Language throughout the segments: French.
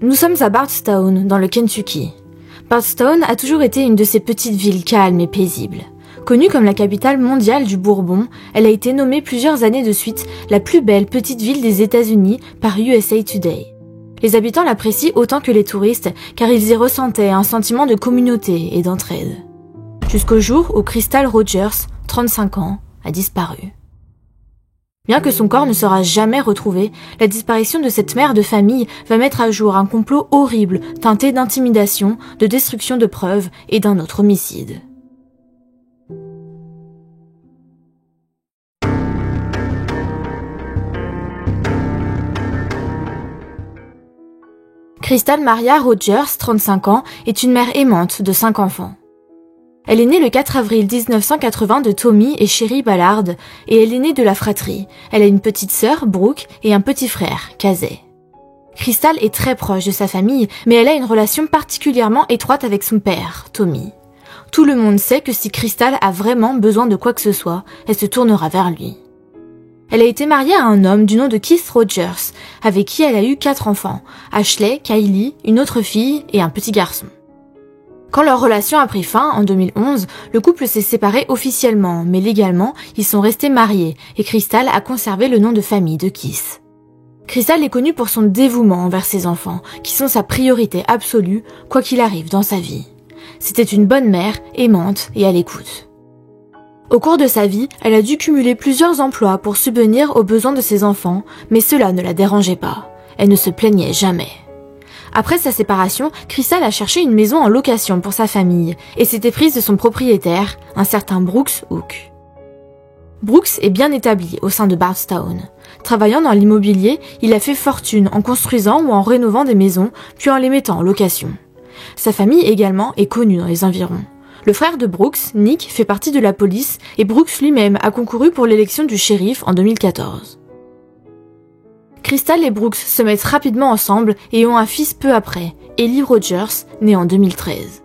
Nous sommes à Bardstown, dans le Kentucky. Bardstown a toujours été une de ces petites villes calmes et paisibles. Connue comme la capitale mondiale du Bourbon, elle a été nommée plusieurs années de suite la plus belle petite ville des États-Unis par USA Today. Les habitants l'apprécient autant que les touristes car ils y ressentaient un sentiment de communauté et d'entraide. Jusqu'au jour où Crystal Rogers, 35 ans, a disparu. Bien que son corps ne sera jamais retrouvé, la disparition de cette mère de famille va mettre à jour un complot horrible teinté d'intimidation, de destruction de preuves et d'un autre homicide. Crystal Maria Rogers, 35 ans, est une mère aimante de 5 enfants. Elle est née le 4 avril 1980 de Tommy et Sherry Ballard et elle est née de la fratrie. Elle a une petite sœur, Brooke, et un petit frère, Casey. Crystal est très proche de sa famille, mais elle a une relation particulièrement étroite avec son père, Tommy. Tout le monde sait que si Crystal a vraiment besoin de quoi que ce soit, elle se tournera vers lui. Elle a été mariée à un homme du nom de Keith Rogers, avec qui elle a eu 4 enfants, Ashley, Kylie, une autre fille et un petit garçon. Quand leur relation a pris fin, en 2011, le couple s'est séparé officiellement, mais légalement, ils sont restés mariés et Crystal a conservé le nom de famille de Keith. Crystal est connue pour son dévouement envers ses enfants, qui sont sa priorité absolue, quoi qu'il arrive dans sa vie. C'était une bonne mère, aimante et à l'écoute. Au cours de sa vie, elle a dû cumuler plusieurs emplois pour subvenir aux besoins de ses enfants, mais cela ne la dérangeait pas. Elle ne se plaignait jamais. Après sa séparation, Crystal a cherché une maison en location pour sa famille et s'était prise de son propriétaire, un certain Brooks Hook. Brooks est bien établi au sein de Bardstown. Travaillant dans l'immobilier, il a fait fortune en construisant ou en rénovant des maisons, puis en les mettant en location. Sa famille également est connue dans les environs. Le frère de Brooks, Nick, fait partie de la police et Brooks lui-même a concouru pour l'élection du shérif en 2014. Crystal et Brooks se mettent rapidement ensemble et ont un fils peu après, Ellie Rogers, né en 2013.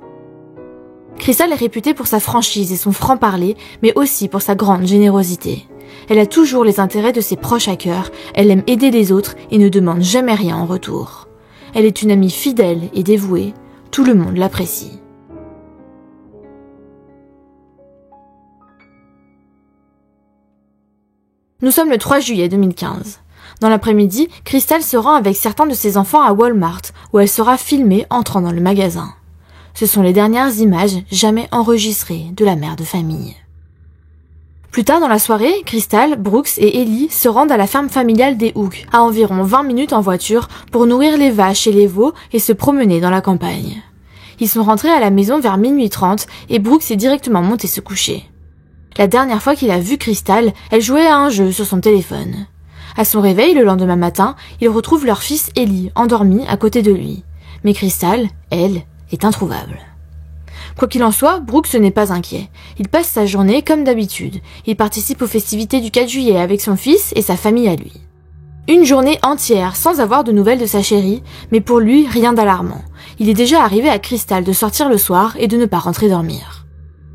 Crystal est réputée pour sa franchise et son franc-parler, mais aussi pour sa grande générosité. Elle a toujours les intérêts de ses proches à cœur, elle aime aider les autres et ne demande jamais rien en retour. Elle est une amie fidèle et dévouée, tout le monde l'apprécie. Nous sommes le 3 juillet 2015. Dans l'après-midi, Crystal se rend avec certains de ses enfants à Walmart, où elle sera filmée entrant dans le magasin. Ce sont les dernières images jamais enregistrées de la mère de famille. Plus tard dans la soirée, Crystal, Brooks et Ellie se rendent à la ferme familiale des Hook, à environ 20 minutes en voiture, pour nourrir les vaches et les veaux et se promener dans la campagne. Ils sont rentrés à la maison vers minuit 30 et Brooks est directement monté se coucher. La dernière fois qu'il a vu Crystal, elle jouait à un jeu sur son téléphone. À son réveil le lendemain matin, ils retrouvent leur fils Ellie, endormi à côté de lui. Mais Crystal, elle, est introuvable. Quoi qu'il en soit, Brooks n'est pas inquiet. Il passe sa journée comme d'habitude. Il participe aux festivités du 4 juillet avec son fils et sa famille à lui. Une journée entière sans avoir de nouvelles de sa chérie, mais pour lui, rien d'alarmant. Il est déjà arrivé à Crystal de sortir le soir et de ne pas rentrer dormir.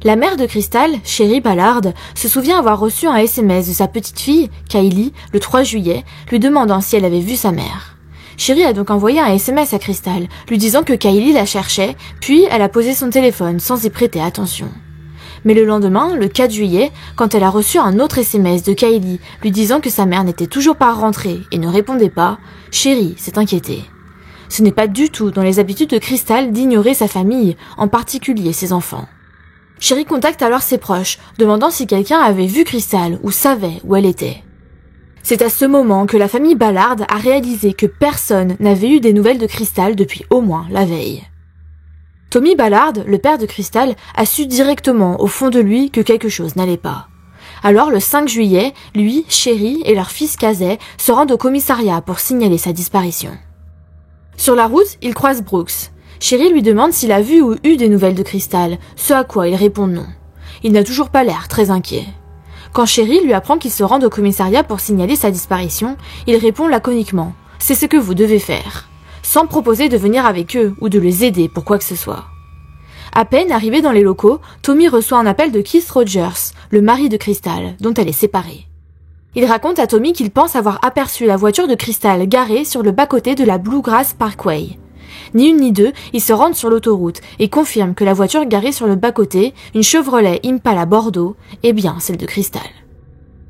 La mère de Crystal, Sherry Ballard, se souvient avoir reçu un SMS de sa petite fille, Kylie, le 3 juillet, lui demandant si elle avait vu sa mère. Sherry a donc envoyé un SMS à Crystal, lui disant que Kylie la cherchait, puis elle a posé son téléphone sans y prêter attention. Mais le lendemain, le 4 juillet, quand elle a reçu un autre SMS de Kylie, lui disant que sa mère n'était toujours pas rentrée et ne répondait pas, Sherry s'est inquiétée. Ce n'est pas du tout dans les habitudes de Crystal d'ignorer sa famille, en particulier ses enfants. Sherry contacte alors ses proches, demandant si quelqu'un avait vu Crystal ou savait où elle était. C'est à ce moment que la famille Ballard a réalisé que personne n'avait eu des nouvelles de Crystal depuis au moins la veille. Tommy Ballard, le père de Crystal, a su directement au fond de lui que quelque chose n'allait pas. Alors le 5 juillet, lui, Sherry et leur fils Casey se rendent au commissariat pour signaler sa disparition. Sur la route, ils croisent Brooks. Sherry lui demande s'il a vu ou eu des nouvelles de Crystal, ce à quoi il répond non. Il n'a toujours pas l'air très inquiet. Quand Sherry lui apprend qu'il se rend au commissariat pour signaler sa disparition, il répond laconiquement « C'est ce que vous devez faire », sans proposer de venir avec eux ou de les aider pour quoi que ce soit. À peine arrivé dans les locaux, Tommy reçoit un appel de Keith Rogers, le mari de Crystal, dont elle est séparée. Il raconte à Tommy qu'il pense avoir aperçu la voiture de Crystal garée sur le bas-côté de la Bluegrass Parkway. Ni une ni deux, ils se rendent sur l'autoroute et confirment que la voiture garée sur le bas-côté, une Chevrolet Impala Bordeaux, est bien celle de Crystal.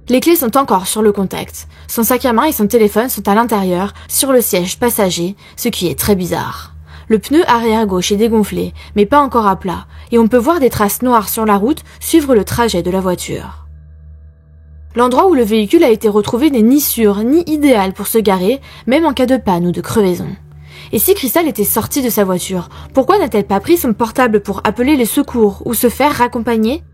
Les clés sont encore sur le contact. Son sac à main et son téléphone sont à l'intérieur, sur le siège passager, ce qui est très bizarre. Le pneu arrière gauche est dégonflé, mais pas encore à plat, et on peut voir des traces noires sur la route suivre le trajet de la voiture. L'endroit où le véhicule a été retrouvé n'est ni sûr ni idéal pour se garer, même en cas de panne ou de crevaison. Et si Crystal était sortie de sa voiture, pourquoi n'a-t-elle pas pris son portable pour appeler les secours ou se faire raccompagner ?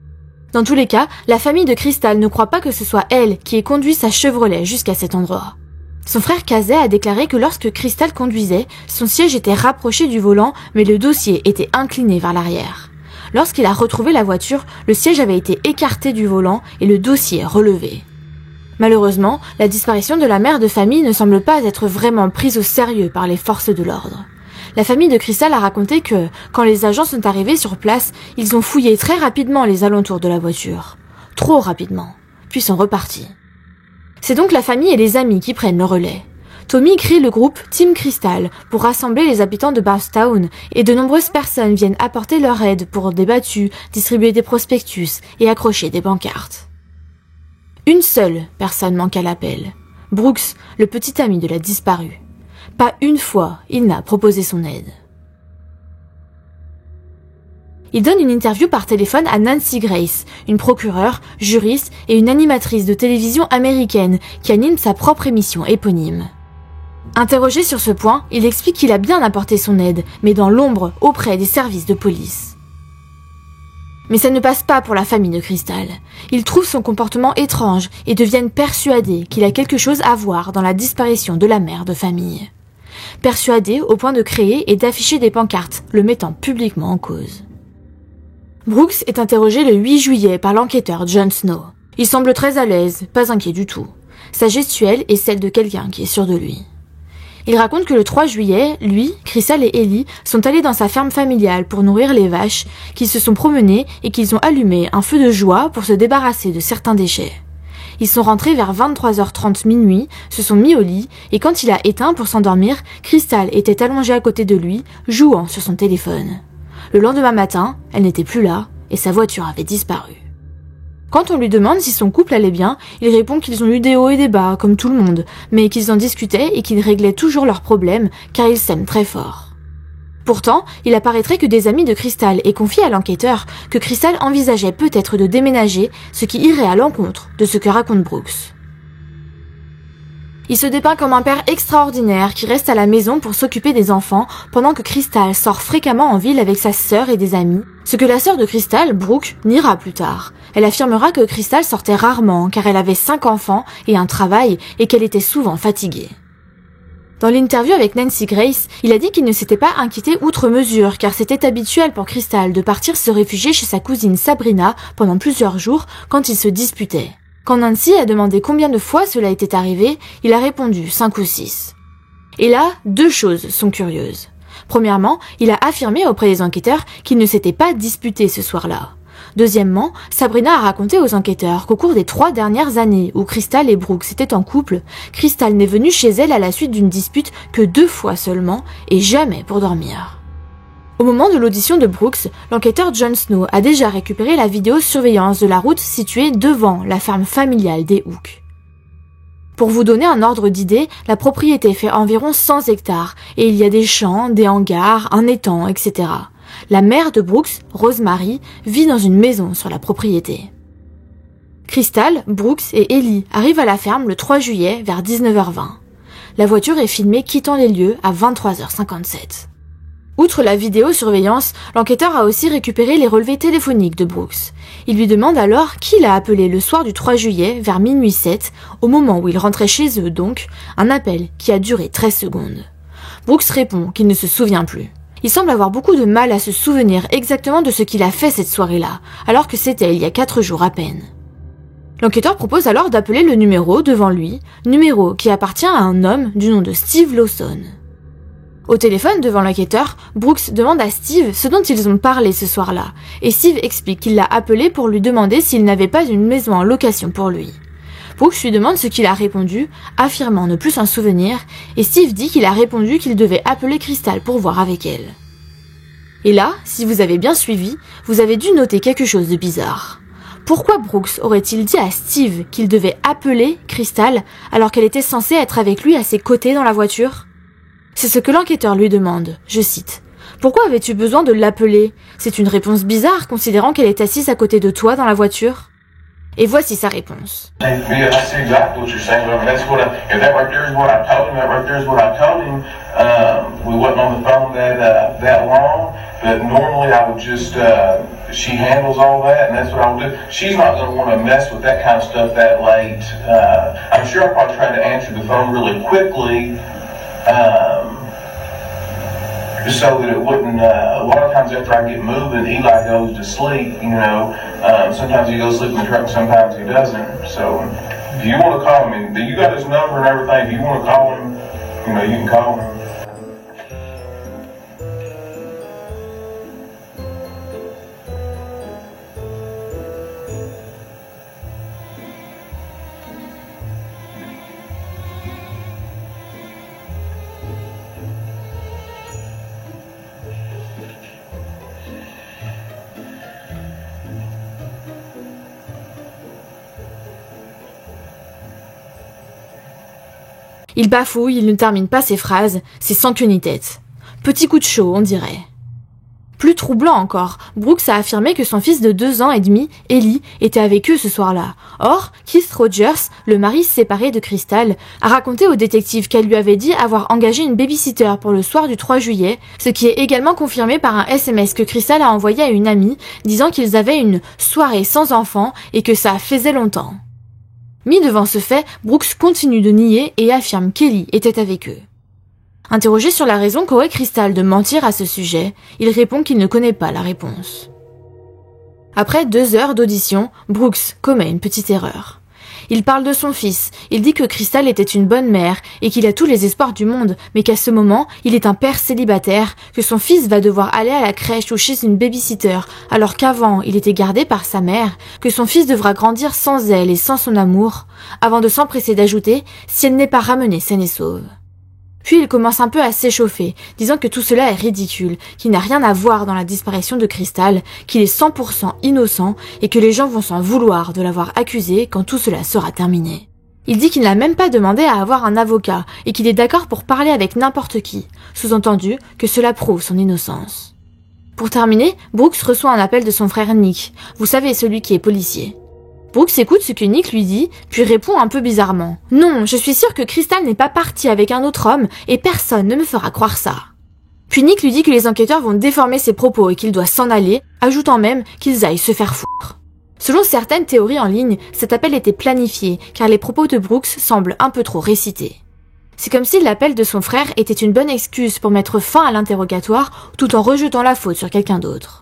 Dans tous les cas, la famille de Crystal ne croit pas que ce soit elle qui ait conduit sa Chevrolet jusqu'à cet endroit. Son frère Casey a déclaré que lorsque Crystal conduisait, son siège était rapproché du volant, mais le dossier était incliné vers l'arrière. Lorsqu'il a retrouvé la voiture, le siège avait été écarté du volant et le dossier relevé. Malheureusement, la disparition de la mère de famille ne semble pas être vraiment prise au sérieux par les forces de l'ordre. La famille de Crystal a raconté que, quand les agents sont arrivés sur place, ils ont fouillé très rapidement les alentours de la voiture. Trop rapidement. Puis sont repartis. C'est donc la famille et les amis qui prennent le relais. Tommy crée le groupe Team Crystal pour rassembler les habitants de Bardstown et de nombreuses personnes viennent apporter leur aide pour des battues, distribuer des prospectus et accrocher des pancartes. Une seule personne manque à l'appel. Brooks, le petit ami de la disparue. Pas une fois, il n'a proposé son aide. Il donne une interview par téléphone à Nancy Grace, une procureure, juriste et une animatrice de télévision américaine qui anime sa propre émission éponyme. Interrogé sur ce point, il explique qu'il a bien apporté son aide, mais dans l'ombre, auprès des services de police. Mais ça ne passe pas pour la famille de Crystal. Ils trouvent son comportement étrange et deviennent persuadés qu'il a quelque chose à voir dans la disparition de la mère de famille. Persuadés au point de créer et d'afficher des pancartes, le mettant publiquement en cause. Brooks est interrogé le 8 juillet par l'enquêteur Jon Snow. Il semble très à l'aise, pas inquiet du tout. Sa gestuelle est celle de quelqu'un qui est sûr de lui. Il raconte que le 3 juillet, lui, Crystal et Ellie sont allés dans sa ferme familiale pour nourrir les vaches, qu'ils se sont promenés et qu'ils ont allumé un feu de joie pour se débarrasser de certains déchets. Ils sont rentrés vers 23h30 minuit, se sont mis au lit, et quand il a éteint pour s'endormir, Crystal était allongée à côté de lui, jouant sur son téléphone. Le lendemain matin, elle n'était plus là, et sa voiture avait disparu. Quand on lui demande si son couple allait bien, il répond qu'ils ont eu des hauts et des bas, comme tout le monde, mais qu'ils en discutaient et qu'ils réglaient toujours leurs problèmes, car ils s'aiment très fort. Pourtant, il apparaîtrait que des amis de Crystal aient confié à l'enquêteur que Crystal envisageait peut-être de déménager, ce qui irait à l'encontre de ce que raconte Brooks. Il se dépeint comme un père extraordinaire qui reste à la maison pour s'occuper des enfants pendant que Crystal sort fréquemment en ville avec sa sœur et des amis, ce que la sœur de Crystal, Brooke, niera plus tard. Elle affirmera que Crystal sortait rarement car elle avait 5 enfants et un travail et qu'elle était souvent fatiguée. Dans l'interview avec Nancy Grace, il a dit qu'il ne s'était pas inquiété outre mesure car c'était habituel pour Crystal de partir se réfugier chez sa cousine Sabrina pendant plusieurs jours quand ils se disputaient. Quand Nancy a demandé combien de fois cela était arrivé, il a répondu 5 ou 6. Et là, 2 choses sont curieuses. Premièrement, il a affirmé auprès des enquêteurs qu'il ne s'était pas disputé ce soir-là. Deuxièmement, Sabrina a raconté aux enquêteurs qu'au cours des 3 dernières années où Crystal et Brooks étaient en couple, Crystal n'est venue chez elle à la suite d'une dispute que 2 fois seulement et jamais pour dormir. Au moment de l'audition de Brooks, l'enquêteur Jon Snow a déjà récupéré la vidéosurveillance de la route située devant la ferme familiale des Hook. Pour vous donner un ordre d'idée, la propriété fait environ 100 hectares et il y a des champs, des hangars, un étang, etc. La mère de Brooks, Rosemary, vit dans une maison sur la propriété. Crystal, Brooks et Ellie arrivent à la ferme le 3 juillet vers 19h20. La voiture est filmée quittant les lieux à 23h57. Outre la vidéosurveillance, l'enquêteur a aussi récupéré les relevés téléphoniques de Brooks. Il lui demande alors qui l'a appelé le soir du 3 juillet vers minuit 7, au moment où il rentrait chez eux donc, un appel qui a duré 13 secondes. Brooks répond qu'il ne se souvient plus. Il semble avoir beaucoup de mal à se souvenir exactement de ce qu'il a fait cette soirée-là, alors que c'était il y a 4 jours à peine. L'enquêteur propose alors d'appeler le numéro devant lui, numéro qui appartient à un homme du nom de Steve Lawson. Au téléphone devant l'enquêteur, Brooks demande à Steve ce dont ils ont parlé ce soir-là, et Steve explique qu'il l'a appelé pour lui demander s'il n'avait pas une maison en location pour lui. Brooks lui demande ce qu'il a répondu, affirmant ne plus s'en souvenir, et Steve dit qu'il a répondu qu'il devait appeler Crystal pour voir avec elle. Et là, si vous avez bien suivi, vous avez dû noter quelque chose de bizarre. Pourquoi Brooks aurait-il dit à Steve qu'il devait appeler Crystal alors qu'elle était censée être avec lui à ses côtés dans la voiture? C'est ce que l'enquêteur lui demande, je cite. « Pourquoi avais-tu besoin de l'appeler? C'est une réponse bizarre considérant qu'elle est assise à côté de toi dans la voiture. » Et voici sa réponse. But normally I would just, she handles all that, and that's what I would do. She's not going to want to mess with that kind of stuff that late. I'm sure I'm probably trying to answer the phone really quickly, just so that it wouldn't, a lot of times after I get moving, Eli goes to sleep, you know. Sometimes he goes to sleep in the truck, sometimes he doesn't. So if you want to call him, you got his number and everything, if you want to call him, you know, you can call him. Il bafouille, il ne termine pas ses phrases, c'est sans queue ni tête. Petit coup de chaud, on dirait. Plus troublant encore, Brooks a affirmé que son fils de 2 ans et demi, Ellie, était avec eux ce soir-là. Or, Keith Rogers, le mari séparé de Crystal, a raconté au détective qu'elle lui avait dit avoir engagé une babysitter pour le soir du 3 juillet, ce qui est également confirmé par un SMS que Crystal a envoyé à une amie, disant qu'ils avaient une soirée sans enfants et que ça faisait longtemps. Mis devant ce fait, Brooks continue de nier et affirme qu'Ellie était avec eux. Interrogé sur la raison qu'aurait Crystal de mentir à ce sujet, il répond qu'il ne connaît pas la réponse. Après 2 heures d'audition, Brooks commet une petite erreur. Il parle de son fils, il dit que Crystal était une bonne mère et qu'il a tous les espoirs du monde, mais qu'à ce moment, il est un père célibataire, que son fils va devoir aller à la crèche ou chez une babysitter, alors qu'avant, il était gardé par sa mère, que son fils devra grandir sans elle et sans son amour, avant de s'empresser d'ajouter « si elle n'est pas ramenée saine et sauve ». Puis il commence un peu à s'échauffer, disant que tout cela est ridicule, qu'il n'a rien à voir dans la disparition de Crystal, qu'il est 100% innocent et que les gens vont s'en vouloir de l'avoir accusé quand tout cela sera terminé. Il dit qu'il n'a même pas demandé à avoir un avocat et qu'il est d'accord pour parler avec n'importe qui, sous-entendu que cela prouve son innocence. Pour terminer, Brooks reçoit un appel de son frère Nick, vous savez, celui qui est policier. Brooks écoute ce que Nick lui dit, puis répond un peu bizarrement. « Non, je suis sûre que Crystal n'est pas partie avec un autre homme et personne ne me fera croire ça. » Puis Nick lui dit que les enquêteurs vont déformer ses propos et qu'il doit s'en aller, ajoutant même qu'ils aillent se faire foutre. Selon certaines théories en ligne, cet appel était planifié, car les propos de Brooks semblent un peu trop récités. C'est comme si l'appel de son frère était une bonne excuse pour mettre fin à l'interrogatoire tout en rejetant la faute sur quelqu'un d'autre.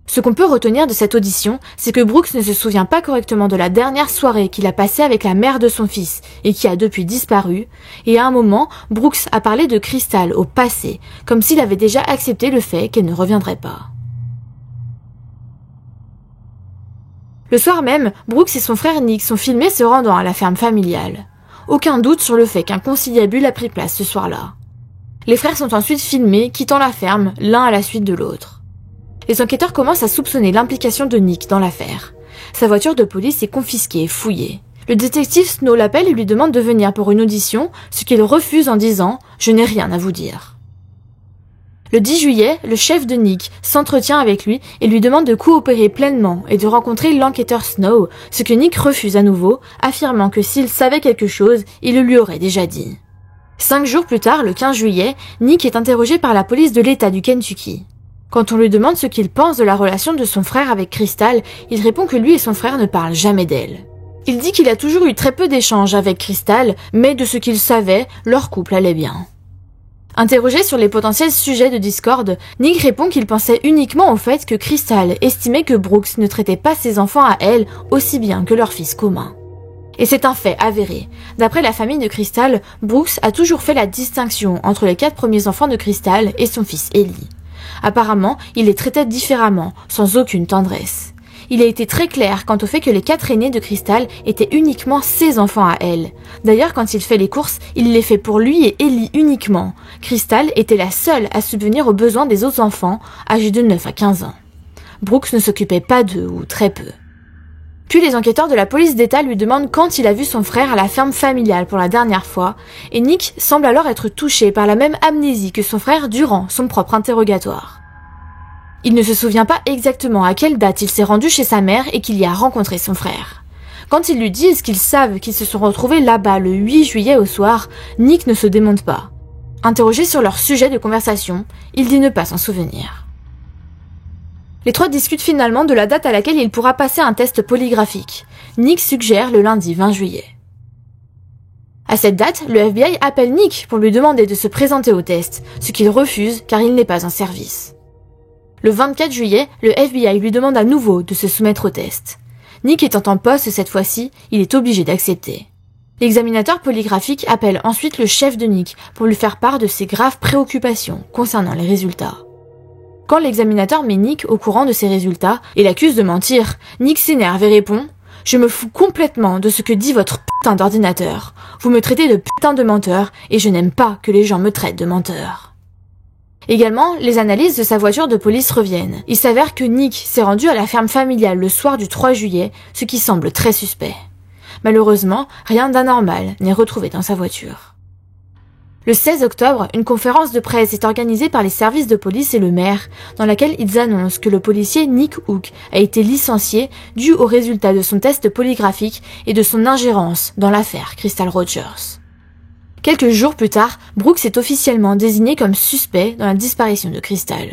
Ce qu'on peut retenir de cette audition, c'est que Brooks ne se souvient pas correctement de la dernière soirée qu'il a passée avec la mère de son fils et qui a depuis disparu, et à un moment, Brooks a parlé de Crystal au passé, comme s'il avait déjà accepté le fait qu'elle ne reviendrait pas. Le soir même, Brooks et son frère Nick sont filmés se rendant à la ferme familiale. Aucun doute sur le fait qu'un conciliabule a pris place ce soir-là. Les frères sont ensuite filmés quittant la ferme, l'un à la suite de l'autre. Les enquêteurs commencent à soupçonner l'implication de Nick dans l'affaire. Sa voiture de police est confisquée et fouillée. Le détective Snow l'appelle et lui demande de venir pour une audition, ce qu'il refuse en disant « Je n'ai rien à vous dire ». Le 10 juillet, le chef de Nick s'entretient avec lui et lui demande de coopérer pleinement et de rencontrer l'enquêteur Snow, ce que Nick refuse à nouveau, affirmant que s'il savait quelque chose, il le lui aurait déjà dit. 5 jours plus tard, le 15 juillet, Nick est interrogé par la police de l'État du Kentucky. Quand on lui demande ce qu'il pense de la relation de son frère avec Crystal, il répond que lui et son frère ne parlent jamais d'elle. Il dit qu'il a toujours eu très peu d'échanges avec Crystal, mais de ce qu'il savait, leur couple allait bien. Interrogé sur les potentiels sujets de discorde, Nick répond qu'il pensait uniquement au fait que Crystal estimait que Brooks ne traitait pas ses enfants à elle aussi bien que leur fils commun. Et c'est un fait avéré. D'après la famille de Crystal, Brooks a toujours fait la distinction entre les 4 premiers enfants de Crystal et son fils Ellie. Apparemment, il les traitait différemment, sans aucune tendresse. Il a été très clair quant au fait que les 4 aînés de Crystal étaient uniquement ses enfants à elle. D'ailleurs, quand il fait les courses, il les fait pour lui et Ellie uniquement. Crystal était la seule à subvenir aux besoins des autres enfants, âgés de 9 à 15 ans. Brooks ne s'occupait pas d'eux, ou très peu. Puis les enquêteurs de la police d'État lui demandent quand il a vu son frère à la ferme familiale pour la dernière fois, et Nick semble alors être touché par la même amnésie que son frère durant son propre interrogatoire. Il ne se souvient pas exactement à quelle date il s'est rendu chez sa mère et qu'il y a rencontré son frère. Quand ils lui disent qu'ils savent qu'ils se sont retrouvés là-bas le 8 juillet au soir, Nick ne se démonte pas. Interrogé sur leur sujet de conversation, il dit ne pas s'en souvenir. Les 3 discutent finalement de la date à laquelle il pourra passer un test polygraphique. Nick suggère le lundi 20 juillet. À cette date, le FBI appelle Nick pour lui demander de se présenter au test, ce qu'il refuse car il n'est pas en service. Le 24 juillet, le FBI lui demande à nouveau de se soumettre au test. Nick étant en poste cette fois-ci, il est obligé d'accepter. L'examinateur polygraphique appelle ensuite le chef de Nick pour lui faire part de ses graves préoccupations concernant les résultats. Quand l'examinateur met Nick au courant de ses résultats et l'accuse de mentir, Nick s'énerve et répond « Je me fous complètement de ce que dit votre putain d'ordinateur. Vous me traitez de putain de menteur et je n'aime pas que les gens me traitent de menteur. » Également, les analyses de sa voiture de police reviennent. Il s'avère que Nick s'est rendu à la ferme familiale le soir du 3 juillet, ce qui semble très suspect. Malheureusement, rien d'anormal n'est retrouvé dans sa voiture. Le 16 octobre, une conférence de presse est organisée par les services de police et le maire, dans laquelle ils annoncent que le policier Nick Hook a été licencié dû aux résultats de son test polygraphique et de son ingérence dans l'affaire Crystal Rogers. Quelques jours plus tard, Brooks est officiellement désigné comme suspect dans la disparition de Crystal.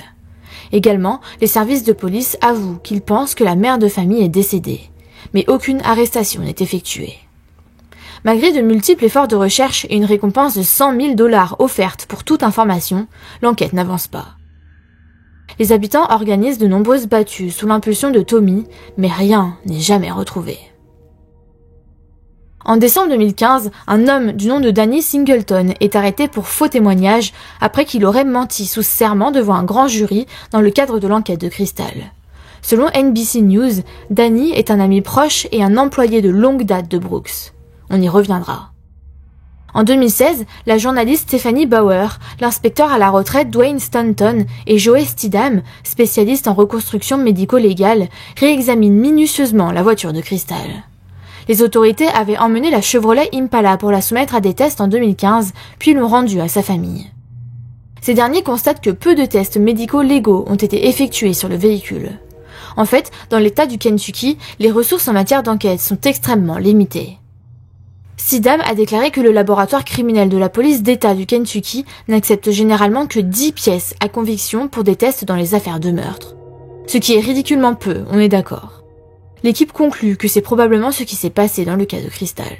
Également, les services de police avouent qu'ils pensent que la mère de famille est décédée, mais aucune arrestation n'est effectuée. Malgré de multiples efforts de recherche et une récompense de 100 000 $ offerte pour toute information, l'enquête n'avance pas. Les habitants organisent de nombreuses battues sous l'impulsion de Tommy, mais rien n'est jamais retrouvé. En décembre 2015, un homme du nom de Danny Singleton est arrêté pour faux témoignage après qu'il aurait menti sous serment devant un grand jury dans le cadre de l'enquête de Crystal. Selon NBC News, Danny est un ami proche et un employé de longue date de Brooks. On y reviendra. En 2016, la journaliste Stephanie Bauer, l'inspecteur à la retraite Dwayne Stanton et Joey Stidham, spécialiste en reconstruction médico-légale, réexaminent minutieusement la voiture de Crystal. Les autorités avaient emmené la Chevrolet Impala pour la soumettre à des tests en 2015, puis l'ont rendue à sa famille. Ces derniers constatent que peu de tests médicaux légaux ont été effectués sur le véhicule. En fait, dans l'État du Kentucky, les ressources en matière d'enquête sont extrêmement limitées. Stidham a déclaré que le laboratoire criminel de la police d'État du Kentucky n'accepte généralement que 10 pièces à conviction pour des tests dans les affaires de meurtre. Ce qui est ridiculement peu, on est d'accord. L'équipe conclut que c'est probablement ce qui s'est passé dans le cas de Crystal.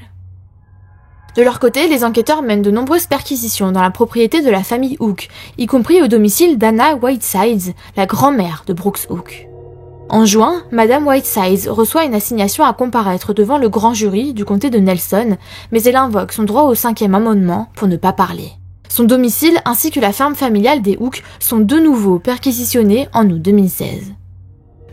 De leur côté, les enquêteurs mènent de nombreuses perquisitions dans la propriété de la famille Hook, y compris au domicile d'Anna Whitesides, la grand-mère de Brooks Hook. En juin, Madame Whitesides reçoit une assignation à comparaître devant le grand jury du comté de Nelson, mais elle invoque son droit au 5e amendement pour ne pas parler. Son domicile ainsi que la ferme familiale des Hook sont de nouveau perquisitionnés en août 2016.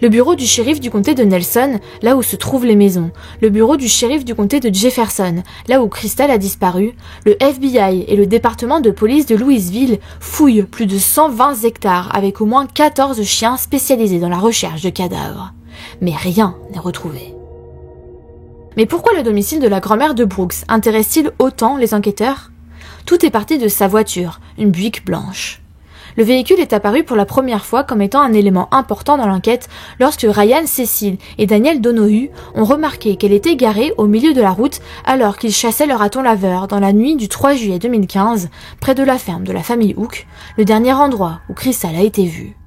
Le bureau du shérif du comté de Nelson, là où se trouvent les maisons, le bureau du shérif du comté de Jefferson, là où Crystal a disparu, le FBI et le département de police de Louisville fouillent plus de 120 hectares avec au moins 14 chiens spécialisés dans la recherche de cadavres. Mais rien n'est retrouvé. Mais pourquoi le domicile de la grand-mère de Brooks intéresse-t-il autant les enquêteurs ? Tout est parti de sa voiture, une Buick blanche. Le véhicule est apparu pour la première fois comme étant un élément important dans l'enquête lorsque Ryan Cecil et Daniel Donohue ont remarqué qu'elle était garée au milieu de la route alors qu'ils chassaient leur raton laveur dans la nuit du 3 juillet 2015 près de la ferme de la famille Hook, le dernier endroit où Crystal a été vue.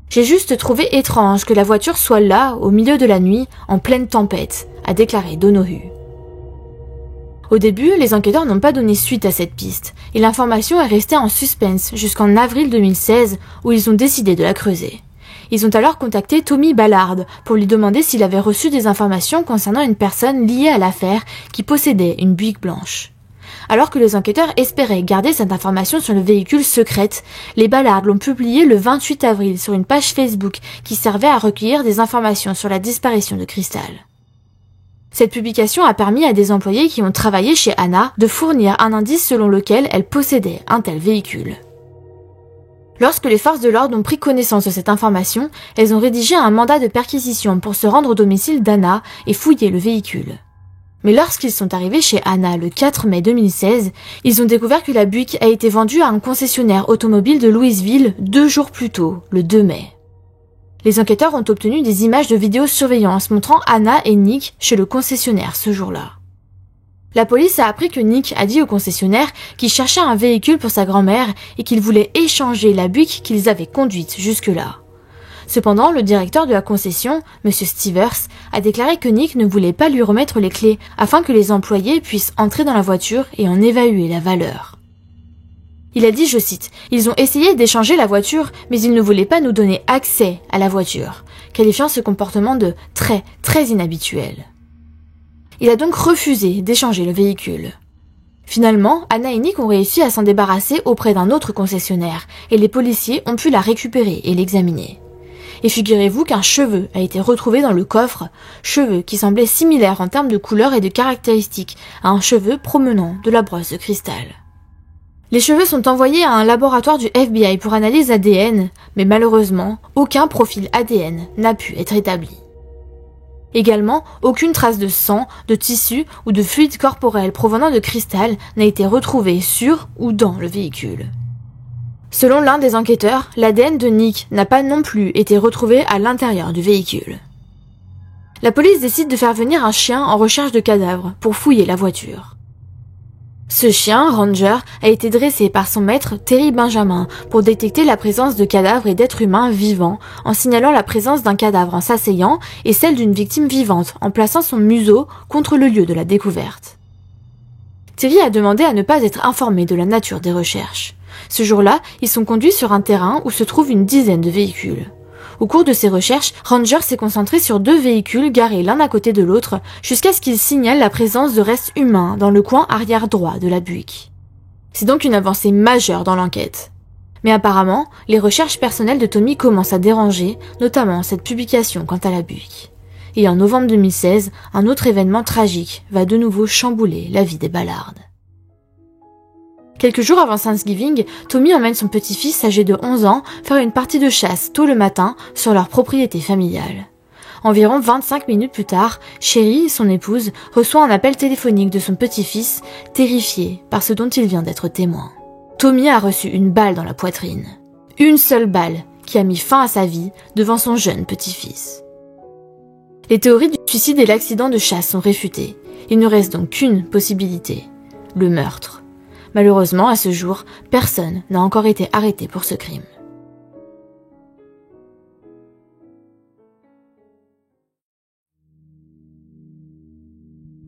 J'ai juste trouvé étrange que la voiture soit là, au milieu de la nuit, en pleine tempête, a déclaré Donohue. Au début, les enquêteurs n'ont pas donné suite à cette piste, et l'information est restée en suspense jusqu'en avril 2016, où ils ont décidé de la creuser. Ils ont alors contacté Tommy Ballard pour lui demander s'il avait reçu des informations concernant une personne liée à l'affaire qui possédait une Buick blanche. Alors que les enquêteurs espéraient garder cette information sur le véhicule secrète, les Ballard l'ont publié le 28 avril sur une page Facebook qui servait à recueillir des informations sur la disparition de Crystal. Cette publication a permis à des employés qui ont travaillé chez Hannah de fournir un indice selon lequel elle possédait un tel véhicule. Lorsque les forces de l'ordre ont pris connaissance de cette information, elles ont rédigé un mandat de perquisition pour se rendre au domicile d'Hannah et fouiller le véhicule. Mais lorsqu'ils sont arrivés chez Hannah le 4 mai 2016, ils ont découvert que la Buick a été vendue à un concessionnaire automobile de Louisville 2 jours plus tôt, le 2 mai. Les enquêteurs ont obtenu des images de vidéosurveillance montrant Hannah et Nick chez le concessionnaire ce jour-là. La police a appris que Nick a dit au concessionnaire qu'il cherchait un véhicule pour sa grand-mère et qu'il voulait échanger la Buick qu'ils avaient conduite jusque-là. Cependant, le directeur de la concession, M. Stevers, a déclaré que Nick ne voulait pas lui remettre les clés afin que les employés puissent entrer dans la voiture et en évaluer la valeur. Il a dit, je cite, « Ils ont essayé d'échanger la voiture, mais ils ne voulaient pas nous donner accès à la voiture », qualifiant ce comportement de très inhabituel. Il a donc refusé d'échanger le véhicule. Finalement, Hannah et Nick ont réussi à s'en débarrasser auprès d'un autre concessionnaire et les policiers ont pu la récupérer et l'examiner. Et figurez-vous qu'un cheveu a été retrouvé dans le coffre, cheveu qui semblait similaire en termes de couleur et de caractéristiques à un cheveu provenant de la brosse de cristal. Les cheveux sont envoyés à un laboratoire du FBI pour analyse ADN, mais malheureusement, aucun profil ADN n'a pu être établi. Également, aucune trace de sang, de tissu ou de fluide corporel provenant de cristal n'a été retrouvée sur ou dans le véhicule. Selon l'un des enquêteurs, l'ADN de Nick n'a pas non plus été retrouvé à l'intérieur du véhicule. La police décide de faire venir un chien en recherche de cadavres pour fouiller la voiture. Ce chien, Ranger, a été dressé par son maître Terry Benjamin pour détecter la présence de cadavres et d'êtres humains vivants en signalant la présence d'un cadavre en s'asseyant et celle d'une victime vivante en plaçant son museau contre le lieu de la découverte. Terry a demandé à ne pas être informé de la nature des recherches. Ce jour-là, ils sont conduits sur un terrain où se trouvent une dizaine de véhicules. Au cours de ses recherches, Ranger s'est concentré sur 2 véhicules garés l'un à côté de l'autre jusqu'à ce qu'il signale la présence de restes humains dans le coin arrière droit de la Buick. C'est donc une avancée majeure dans l'enquête. Mais apparemment, les recherches personnelles de Tommy commencent à déranger, notamment cette publication quant à la Buick. Et en novembre 2016, un autre événement tragique va de nouveau chambouler la vie des Ballard. Quelques jours avant Thanksgiving, Tommy emmène son petit-fils âgé de 11 ans faire une partie de chasse tôt le matin sur leur propriété familiale. Environ 25 minutes plus tard, Sherry, son épouse, reçoit un appel téléphonique de son petit-fils, terrifié par ce dont il vient d'être témoin. Tommy a reçu une balle dans la poitrine. Une seule balle qui a mis fin à sa vie devant son jeune petit-fils. Les théories du suicide et l'accident de chasse sont réfutées. Il ne reste donc qu'une possibilité, le meurtre. Malheureusement, à ce jour, personne n'a encore été arrêté pour ce crime.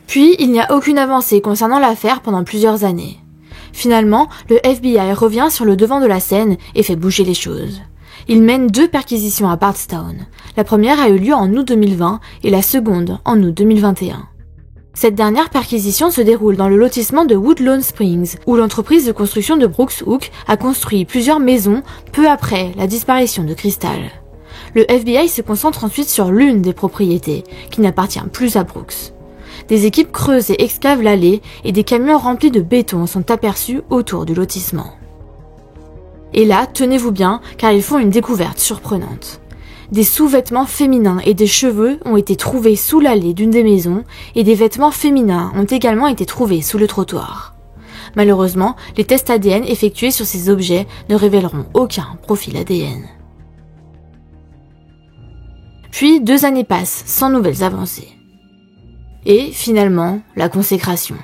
Puis, il n'y a aucune avancée concernant l'affaire pendant plusieurs années. Finalement, le FBI revient sur le devant de la scène et fait bouger les choses. Il mène 2 perquisitions à Bardstown. La première a eu lieu en août 2020 et la seconde en août 2021. Cette dernière perquisition se déroule dans le lotissement de Woodlawn Springs, où l'entreprise de construction de Brooks Hook a construit plusieurs maisons peu après la disparition de Crystal. Le FBI se concentre ensuite sur l'une des propriétés, qui n'appartient plus à Brooks. Des équipes creusent et excavent l'allée et des camions remplis de béton sont aperçus autour du lotissement. Et là, tenez-vous bien, car ils font une découverte surprenante. Des sous-vêtements féminins et des cheveux ont été trouvés sous l'allée d'une des maisons et des vêtements féminins ont également été trouvés sous le trottoir. Malheureusement, les tests ADN effectués sur ces objets ne révéleront aucun profil ADN. Puis 2 années passent sans nouvelles avancées. Et finalement, la consécration.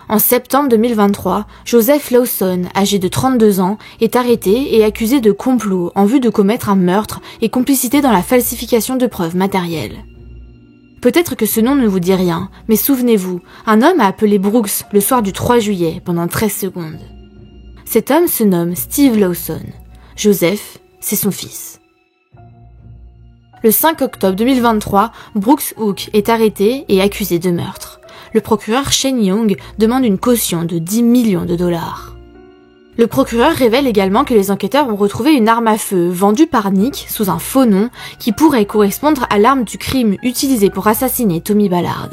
En septembre 2023, Joseph Lawson, âgé de 32 ans, est arrêté et accusé de complot en vue de commettre un meurtre et complicité dans la falsification de preuves matérielles. Peut-être que ce nom ne vous dit rien, mais souvenez-vous, un homme a appelé Brooks le soir du 3 juillet pendant 13 secondes. Cet homme se nomme Steve Lawson. Joseph, c'est son fils. Le 5 octobre 2023, Brooks Hook est arrêté et accusé de meurtre. Le procureur Shane Young demande une caution de 10 millions de dollars. Le procureur révèle également que les enquêteurs ont retrouvé une arme à feu vendue par Nick sous un faux nom qui pourrait correspondre à l'arme du crime utilisée pour assassiner Tommy Ballard.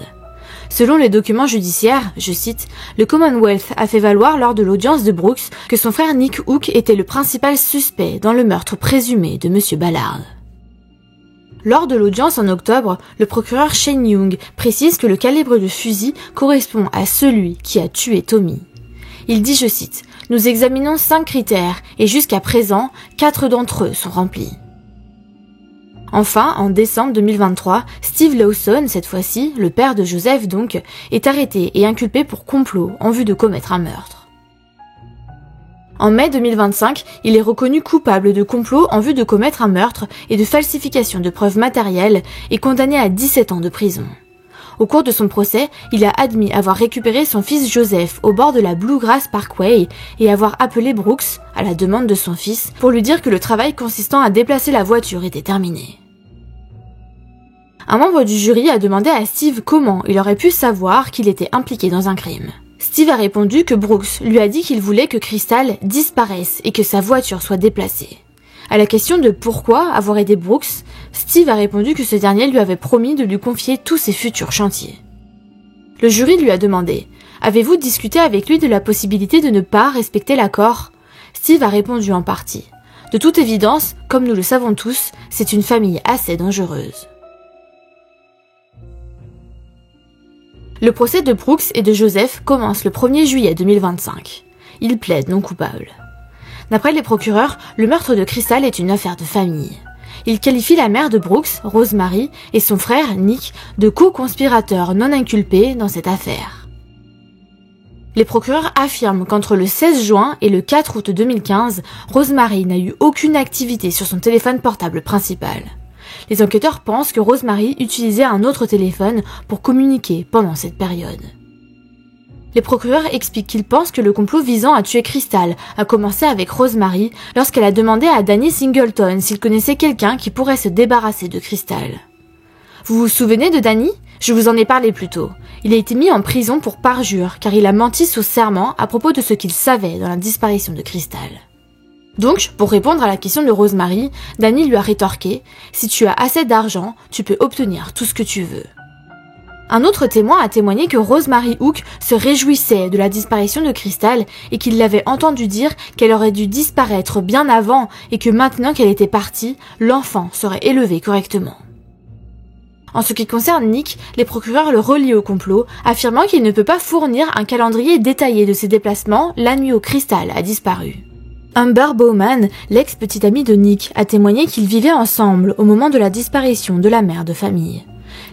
Selon les documents judiciaires, je cite, le Commonwealth a fait valoir lors de l'audience de Brooks que son frère Nick Hook était le principal suspect dans le meurtre présumé de Monsieur Ballard. Lors de l'audience en octobre, le procureur Shane Young précise que le calibre de fusil correspond à celui qui a tué Tommy. Il dit, je cite, « Nous examinons 5 critères et jusqu'à présent, 4 d'entre eux sont remplis. » Enfin, en décembre 2023, Steve Lawson, cette fois-ci, le père de Joseph donc, est arrêté et inculpé pour complot en vue de commettre un meurtre. En mai 2025, il est reconnu coupable de complot en vue de commettre un meurtre et de falsification de preuves matérielles et condamné à 17 ans de prison. Au cours de son procès, il a admis avoir récupéré son fils Joseph au bord de la Bluegrass Parkway et avoir appelé Brooks, à la demande de son fils, pour lui dire que le travail consistant à déplacer la voiture était terminé. Un membre du jury a demandé à Steve comment il aurait pu savoir qu'il était impliqué dans un crime. Steve a répondu que Brooks lui a dit qu'il voulait que Crystal disparaisse et que sa voiture soit déplacée. À la question de pourquoi avoir aidé Brooks, Steve a répondu que ce dernier lui avait promis de lui confier tous ses futurs chantiers. Le jury lui a demandé « Avez-vous discuté avec lui de la possibilité de ne pas respecter l'accord ?» Steve a répondu en partie. De toute évidence, comme nous le savons tous, c'est une famille assez dangereuse. Le procès de Brooks et de Joseph commence le 1er juillet 2025. Ils plaident non coupables. D'après les procureurs, le meurtre de Crystal est une affaire de famille. Ils qualifient la mère de Brooks, Rosemary, et son frère, Nick, de co-conspirateurs non inculpés dans cette affaire. Les procureurs affirment qu'entre le 16 juin et le 4 août 2015, Rosemary n'a eu aucune activité sur son téléphone portable principal. Les enquêteurs pensent que Rosemary utilisait un autre téléphone pour communiquer pendant cette période. Les procureurs expliquent qu'ils pensent que le complot visant à tuer Crystal a commencé avec Rosemary lorsqu'elle a demandé à Danny Singleton s'il connaissait quelqu'un qui pourrait se débarrasser de Crystal. Vous vous souvenez de Danny ? Je vous en ai parlé plus tôt. Il a été mis en prison pour parjure car il a menti sous serment à propos de ce qu'il savait dans la disparition de Crystal. Donc, pour répondre à la question de Rosemary, Danny lui a rétorqué « Si tu as assez d'argent, tu peux obtenir tout ce que tu veux ». Un autre témoin a témoigné que Rosemary Hook se réjouissait de la disparition de Crystal et qu'il l'avait entendu dire qu'elle aurait dû disparaître bien avant et que maintenant qu'elle était partie, l'enfant serait élevé correctement. En ce qui concerne Nick, les procureurs le relient au complot, affirmant qu'il ne peut pas fournir un calendrier détaillé de ses déplacements la nuit où Crystal a disparu. Amber Bowman, l'ex-petite amie de Nick, a témoigné qu'ils vivaient ensemble au moment de la disparition de la mère de famille.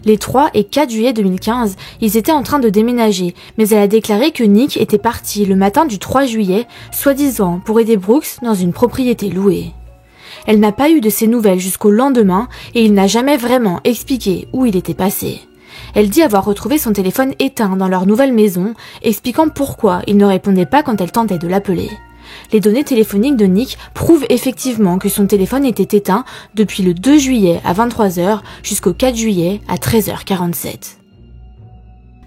Les 3 et 4 juillet 2015, ils étaient en train de déménager, mais elle a déclaré que Nick était parti le matin du 3 juillet, soi-disant pour aider Brooks dans une propriété louée. Elle n'a pas eu de ses nouvelles jusqu'au lendemain et il n'a jamais vraiment expliqué où il était passé. Elle dit avoir retrouvé son téléphone éteint dans leur nouvelle maison, expliquant pourquoi il ne répondait pas quand elle tentait de l'appeler. Les données téléphoniques de Nick prouvent effectivement que son téléphone était éteint depuis le 2 juillet à 23h jusqu'au 4 juillet à 13h47.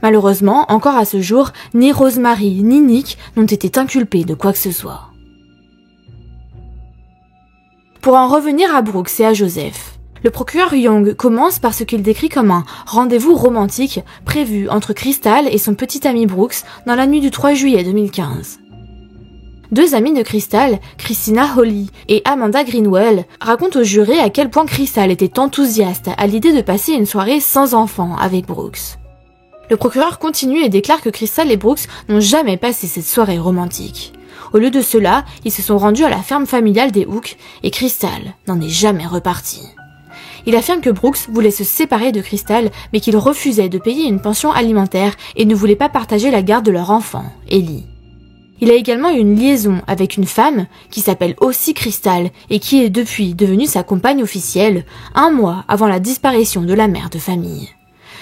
Malheureusement, encore à ce jour, ni Rosemary ni Nick n'ont été inculpés de quoi que ce soit. Pour en revenir à Brooks et à Joseph, le procureur Young commence par ce qu'il décrit comme un rendez-vous romantique prévu entre Crystal et son petit ami Brooks dans la nuit du 3 juillet 2015. 2 amies de Crystal, Christina Holly et Amanda Greenwell, racontent au juré à quel point Crystal était enthousiaste à l'idée de passer une soirée sans enfant avec Brooks. Le procureur continue et déclare que Crystal et Brooks n'ont jamais passé cette soirée romantique. Au lieu de cela, ils se sont rendus à la ferme familiale des Hook et Crystal n'en est jamais repartie. Il affirme que Brooks voulait se séparer de Crystal mais qu'il refusait de payer une pension alimentaire et ne voulait pas partager la garde de leur enfant, Ellie. Il a également eu une liaison avec une femme qui s'appelle aussi Crystal et qui est depuis devenue sa compagne officielle 1 mois avant la disparition de la mère de famille.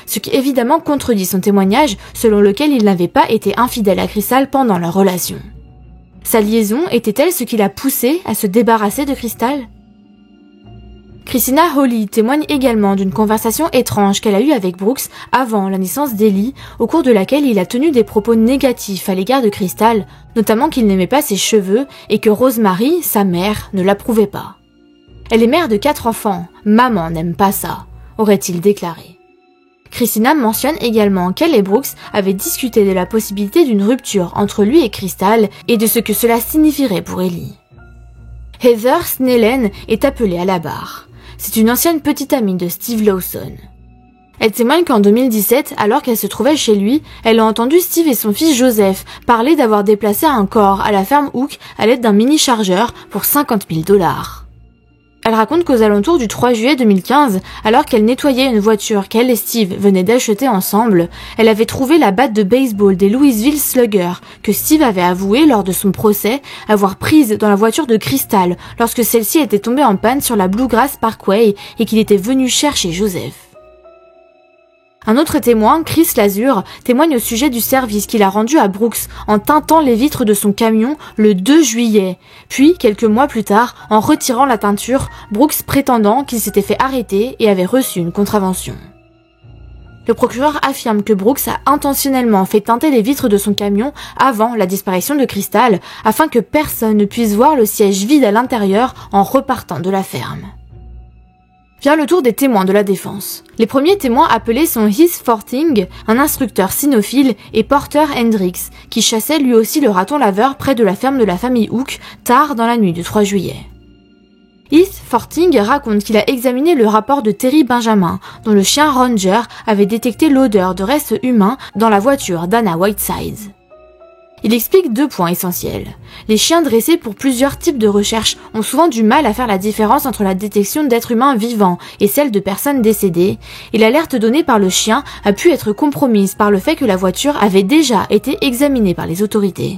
Ce qui évidemment contredit son témoignage selon lequel il n'avait pas été infidèle à Crystal pendant leur relation. Sa liaison était-elle ce qui l'a poussé à se débarrasser de Crystal ? Christina Hawley témoigne également d'une conversation étrange qu'elle a eue avec Brooks avant la naissance d'Ellie, au cours de laquelle il a tenu des propos négatifs à l'égard de Crystal, notamment qu'il n'aimait pas ses cheveux et que Rosemary, sa mère, ne l'approuvait pas. Elle est mère de 4 enfants, maman n'aime pas ça, aurait-il déclaré. Christina mentionne également qu'elle et Brooks avaient discuté de la possibilité d'une rupture entre lui et Crystal et de ce que cela signifierait pour Ellie. Heather Snellen est appelée à la barre. C'est une ancienne petite amie de Steve Lawson. Elle témoigne qu'en 2017, alors qu'elle se trouvait chez lui, elle a entendu Steve et son fils Joseph parler d'avoir déplacé un corps à la ferme Hook à l'aide d'un mini-chargeur pour $50 000. Elle raconte qu'aux alentours du 3 juillet 2015, alors qu'elle nettoyait une voiture qu'elle et Steve venaient d'acheter ensemble, elle avait trouvé la batte de baseball des Louisville Sluggers que Steve avait avoué lors de son procès avoir prise dans la voiture de Crystal lorsque celle-ci était tombée en panne sur la Bluegrass Parkway et qu'il était venu chercher Joseph. Un autre témoin, Chris Lazur, témoigne au sujet du service qu'il a rendu à Brooks en teintant les vitres de son camion le 2 juillet, puis quelques mois plus tard en retirant la teinture, Brooks prétendant qu'il s'était fait arrêter et avait reçu une contravention. Le procureur affirme que Brooks a intentionnellement fait teinter les vitres de son camion avant la disparition de Crystal afin que personne ne puisse voir le siège vide à l'intérieur en repartant de la ferme. Vient le tour des témoins de la défense. Les premiers témoins appelés sont Heath Forting, un instructeur cynophile, et Porter Hendricks, qui chassait lui aussi le raton laveur près de la ferme de la famille Hook, tard dans la nuit du 3 juillet. Heath Forting raconte qu'il a examiné le rapport de Terry Benjamin, dont le chien Ranger avait détecté l'odeur de restes humains dans la voiture d'Anna Whiteside. Il explique 2 points essentiels. Les chiens dressés pour plusieurs types de recherches ont souvent du mal à faire la différence entre la détection d'êtres humains vivants et celle de personnes décédées, et l'alerte donnée par le chien a pu être compromise par le fait que la voiture avait déjà été examinée par les autorités.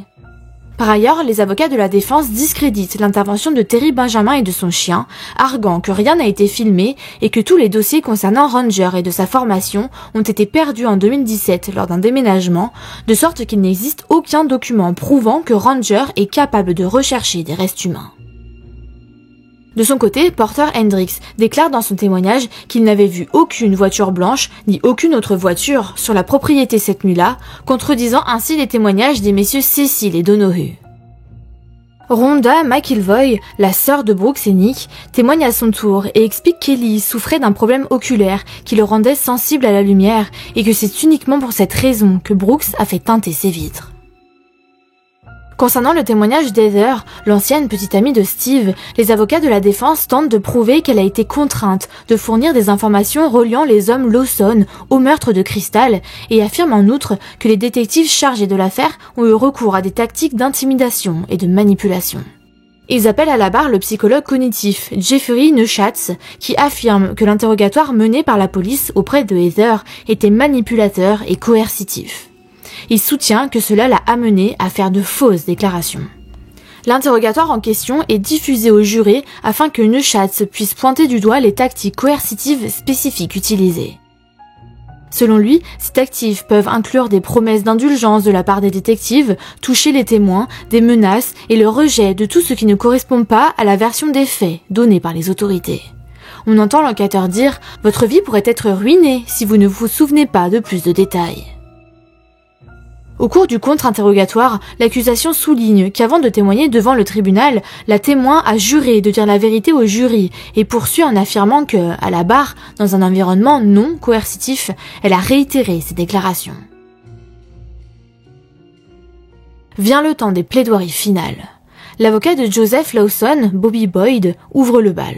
Par ailleurs, les avocats de la défense discréditent l'intervention de Terry Benjamin et de son chien, arguant que rien n'a été filmé et que tous les dossiers concernant Ranger et de sa formation ont été perdus en 2017 lors d'un déménagement, de sorte qu'il n'existe aucun document prouvant que Ranger est capable de rechercher des restes humains. De son côté, Porter Hendricks déclare dans son témoignage qu'il n'avait vu aucune voiture blanche ni aucune autre voiture sur la propriété cette nuit-là, contredisant ainsi les témoignages des messieurs Cecil et Donohue. Rhonda McIlvoy, la sœur de Brooks et Nick, témoigne à son tour et explique qu'Ellie souffrait d'un problème oculaire qui le rendait sensible à la lumière et que c'est uniquement pour cette raison que Brooks a fait teinter ses vitres. Concernant le témoignage d'Heather, l'ancienne petite amie de Steve, les avocats de la défense tentent de prouver qu'elle a été contrainte de fournir des informations reliant les hommes Lawson au meurtre de Crystal et affirment en outre que les détectives chargés de l'affaire ont eu recours à des tactiques d'intimidation et de manipulation. Ils appellent à la barre le psychologue cognitif Jeffrey Neuschatz qui affirme que l'interrogatoire mené par la police auprès de Heather était manipulateur et coercitif. Il soutient que cela l'a amené à faire de fausses déclarations. L'interrogatoire en question est diffusé aux jurés afin que Neuschatz puisse pointer du doigt les tactiques coercitives spécifiques utilisées. Selon lui, ces tactiques peuvent inclure des promesses d'indulgence de la part des détectives, toucher les témoins, des menaces et le rejet de tout ce qui ne correspond pas à la version des faits donnée par les autorités. On entend l'enquêteur dire « Votre vie pourrait être ruinée si vous ne vous souvenez pas de plus de détails ». Au cours du contre-interrogatoire, l'accusation souligne qu'avant de témoigner devant le tribunal, la témoin a juré de dire la vérité au jury et poursuit en affirmant que, à la barre, dans un environnement non coercitif, elle a réitéré ses déclarations. Vient le temps des plaidoiries finales. L'avocat de Joseph Lawson, Bobby Boyd, ouvre le bal.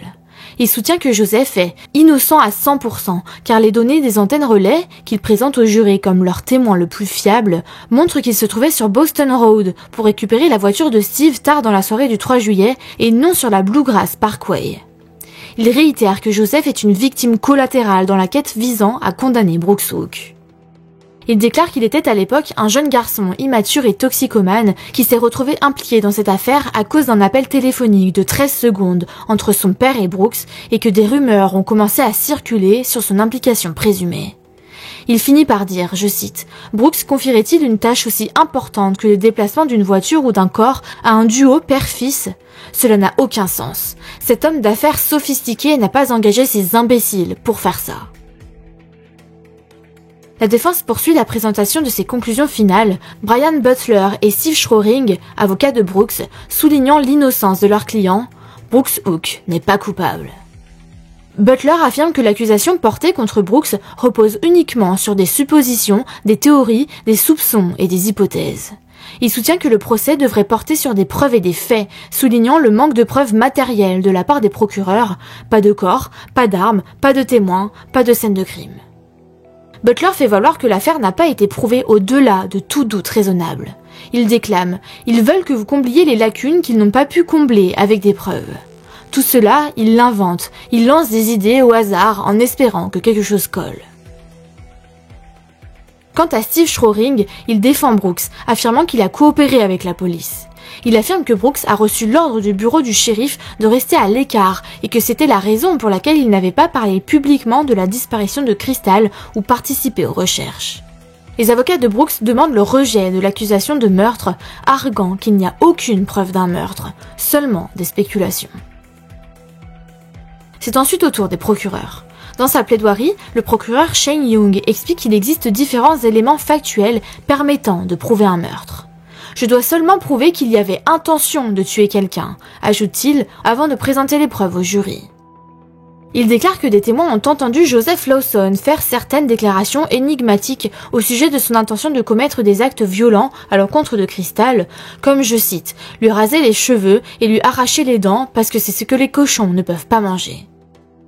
Il soutient que Joseph est innocent à 100%, car les données des antennes relais, qu'il présente au jury comme leur témoin le plus fiable, montrent qu'il se trouvait sur Boston Road pour récupérer la voiture de Steve tard dans la soirée du 3 juillet et non sur la Bluegrass Parkway. Il réitère que Joseph est une victime collatérale dans la quête visant à condamner Brooks Hook. Il déclare qu'il était à l'époque un jeune garçon immature et toxicomane qui s'est retrouvé impliqué dans cette affaire à cause d'un appel téléphonique de 13 secondes entre son père et Brooks et que des rumeurs ont commencé à circuler sur son implication présumée. Il finit par dire, je cite, « Brooks confierait-il une tâche aussi importante que le déplacement d'une voiture ou d'un corps à un duo père-fils ? Cela n'a aucun sens. Cet homme d'affaires sophistiqué n'a pas engagé ces imbéciles pour faire ça. » La défense poursuit la présentation de ses conclusions finales, Brian Butler et Steve Schroring, avocats de Brooks, soulignant l'innocence de leur client. Brooks Hook n'est pas coupable. Butler affirme que l'accusation portée contre Brooks repose uniquement sur des suppositions, des théories, des soupçons et des hypothèses. Il soutient que le procès devrait porter sur des preuves et des faits, soulignant le manque de preuves matérielles de la part des procureurs, pas de corps, pas d'armes, pas de témoins, pas de scène de crime. Butler fait valoir que l'affaire n'a pas été prouvée au-delà de tout doute raisonnable. Il déclame « Ils veulent que vous combliez les lacunes qu'ils n'ont pas pu combler avec des preuves. » Tout cela, il l'invente, il lance des idées au hasard en espérant que quelque chose colle. Quant à Steve Schroring, il défend Brooks, affirmant qu'il a coopéré avec la police. Il affirme que Brooks a reçu l'ordre du bureau du shérif de rester à l'écart et que c'était la raison pour laquelle il n'avait pas parlé publiquement de la disparition de Crystal ou participé aux recherches. Les avocats de Brooks demandent le rejet de l'accusation de meurtre, arguant qu'il n'y a aucune preuve d'un meurtre, seulement des spéculations. C'est ensuite au tour des procureurs. Dans sa plaidoirie, le procureur Shane Young explique qu'il existe différents éléments factuels permettant de prouver un meurtre. « Je dois seulement prouver qu'il y avait intention de tuer quelqu'un », ajoute-t-il, avant de présenter les preuves au jury. Il déclare que des témoins ont entendu Joseph Lawson faire certaines déclarations énigmatiques au sujet de son intention de commettre des actes violents à l'encontre de Crystal, comme, je cite, « lui raser les cheveux et lui arracher les dents parce que c'est ce que les cochons ne peuvent pas manger ».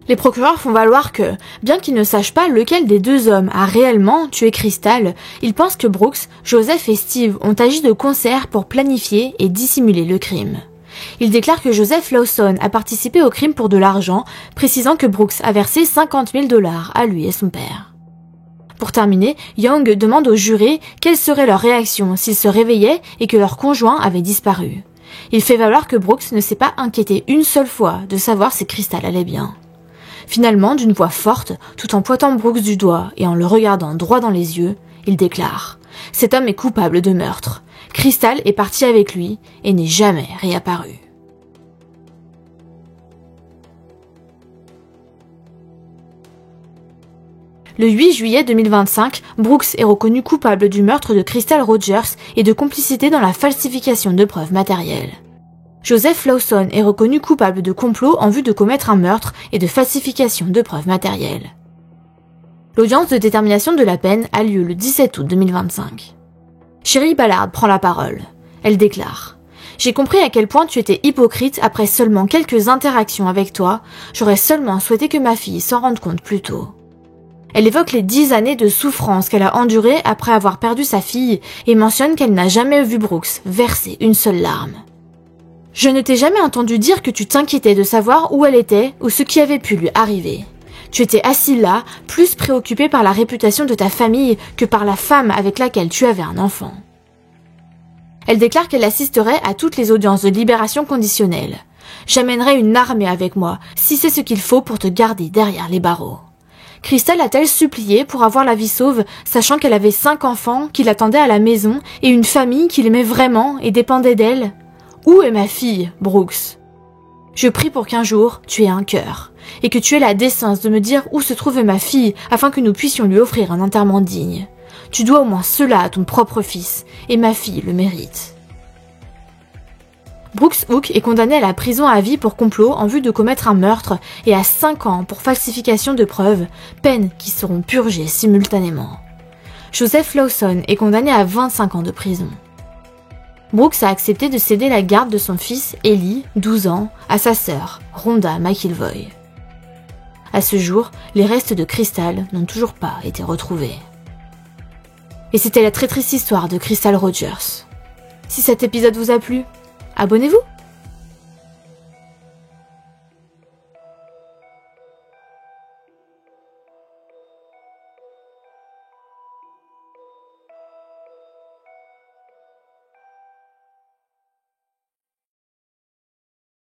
Les procureurs font valoir que, bien qu'ils ne sachent pas lequel des deux hommes a réellement tué Crystal, ils pensent que Brooks, Joseph et Steve ont agi de concert pour planifier et dissimuler le crime. Ils déclarent que Joseph Lawson a participé au crime pour de l'argent, précisant que Brooks a versé 50 000 $ à lui et son père. Pour terminer, Young demande aux jurés quelle serait leur réaction s'ils se réveillaient et que leur conjoint avait disparu. Il fait valoir que Brooks ne s'est pas inquiété une seule fois de savoir si Crystal allait bien. Finalement, d'une voix forte, tout en pointant Brooks du doigt et en le regardant droit dans les yeux, il déclare « Cet homme est coupable de meurtre. Crystal est parti avec lui et n'est jamais réapparu. » Le 8 juillet 2025, Brooks est reconnu coupable du meurtre de Crystal Rogers et de complicité dans la falsification de preuves matérielles. Joseph Lawson est reconnu coupable de complot en vue de commettre un meurtre et de falsification de preuves matérielles. L'audience de détermination de la peine a lieu le 17 août 2025. Sheri Ballard prend la parole. Elle déclare « J'ai compris à quel point tu étais hypocrite après seulement quelques interactions avec toi. J'aurais seulement souhaité que ma fille s'en rende compte plus tôt. » Elle évoque les 10 années de souffrance qu'elle a endurées après avoir perdu sa fille et mentionne qu'elle n'a jamais vu Brooks verser une seule larme. Je ne t'ai jamais entendu dire que tu t'inquiétais de savoir où elle était ou ce qui avait pu lui arriver. Tu étais assis là, plus préoccupé par la réputation de ta famille que par la femme avec laquelle tu avais un enfant. Elle déclare qu'elle assisterait à toutes les audiences de libération conditionnelle. J'amènerai une armée avec moi, si c'est ce qu'il faut pour te garder derrière les barreaux. Crystal a-t-elle supplié pour avoir la vie sauve, sachant qu'elle avait 5 enfants qui l'attendaient à la maison et une famille qui l'aimait vraiment et dépendait d'elle? Où est ma fille, Brooks? Je prie pour qu'un jour, tu aies un cœur, et que tu aies la décence de me dire où se trouve ma fille afin que nous puissions lui offrir un enterrement digne. Tu dois au moins cela à ton propre fils, et ma fille le mérite. Brooks Hook est condamné à la prison à vie pour complot en vue de commettre un meurtre et à 5 ans pour falsification de preuves, peines qui seront purgées simultanément. Joseph Lawson est condamné à 25 ans de prison. Brooks a accepté de céder la garde de son fils, Ellie, 12 ans, à sa sœur, Rhonda McIlvoy. À ce jour, les restes de Crystal n'ont toujours pas été retrouvés. Et c'était la très triste histoire de Crystal Rogers. Si cet épisode vous a plu, abonnez-vous!